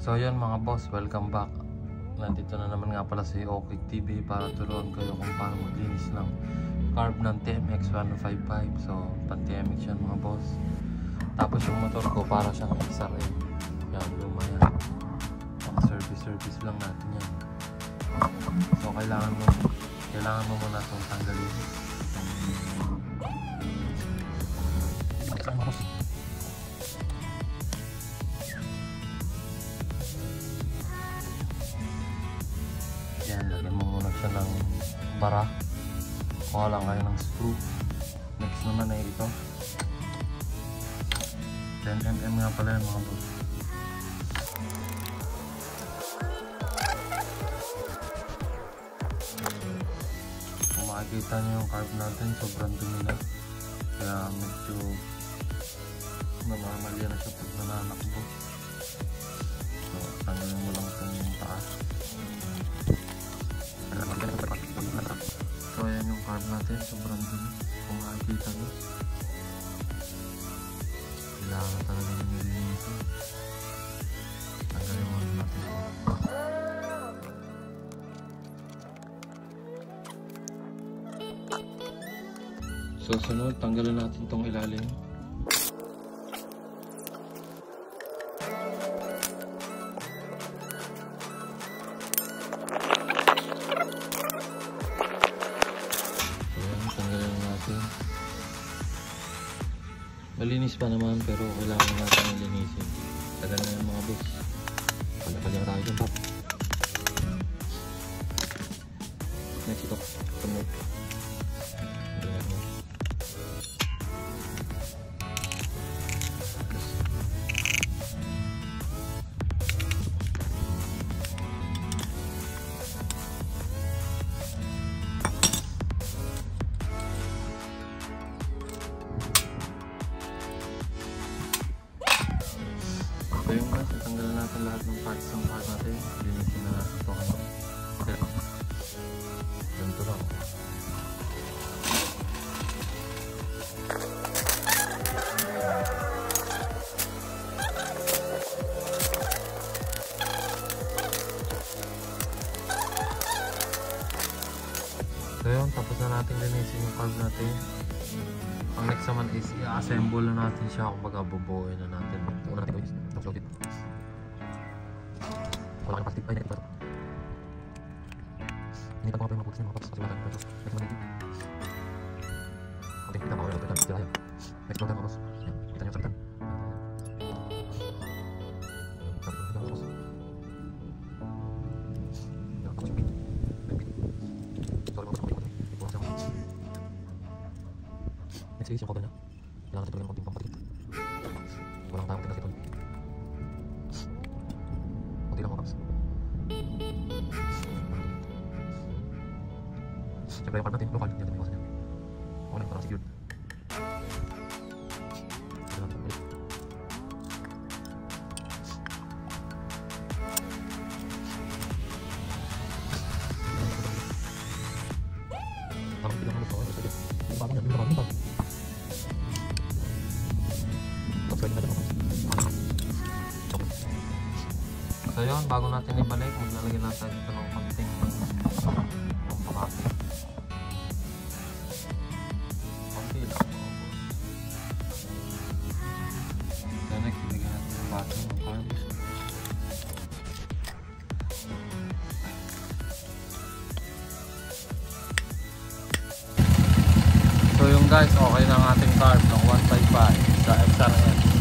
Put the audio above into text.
So yun mga boss, welcome back. Nandito na naman nga pala si Okik TV para turuan kayo kung paano maglinis ng carb ng TMX 155. So pan TMX yan mga boss. Tapos yung motor ko para siyang XRM. Yan, lumaya. Service lang natin yan. So kailangan mo muna itong tanggalin. Yan, lagyan mo muna siya ng bara. Kuha lang kayo ng screw. Next naman ay ito 10mm nga pala yan mga boss. Kung makikita nyo yung carb natin, sobrang dumi na. Kaya medyo normal yan na siya pag nananakbo. So tanggalin mo lang itong taas. So ayan yung carb natin, sobrang dumi. Kung makikita nyo, kailangan talaga yung nilinisin. Tanggalin mo natin. So sunod, tanggalin natin itong ilalim. Malinis pa naman pero kailangan natin linisin. Tagal na yung mga boss. Palya tayo dyan, pap. Next ito. Tumot. So yung guys, tanggalan natin lahat ng parts ng car natin. Linisin na natin ito kayo. Ganito lang. So yun, tapos na natin linisin yung carb natin. Ang next naman is i-assemble na natin siya, kumbaga bubuoy na natin. Una natin guys, tapos load it. Wala kang plastic, ay negative ba ito? Hindi pa mga putis mga paps kasi wala kang plastic. Next naman negative. Okay, kita mo ako yung sila yan. Next load natin mga paps. Yan, kita nyo yung sabitan. Next is yung cover niya. Kailangan natin talaga ng konting pampatikit. Walang tayong tingnan ito. Kunti lang mga paps. Siyempre yung part natin, local. Yan natin iwasan niya. Okay lang, parang secured. Kailangan natin balik. Parang tignan mo ito. Yung bago niya, yung bago niya. So yun, bago natin ibalik, maglalagay lang tayo dito ng konting pampakati. Konti lang. So next, ilagay natin yung button ng carbs. So yung guys, okay na ang ating carb ng 155 sa XRM.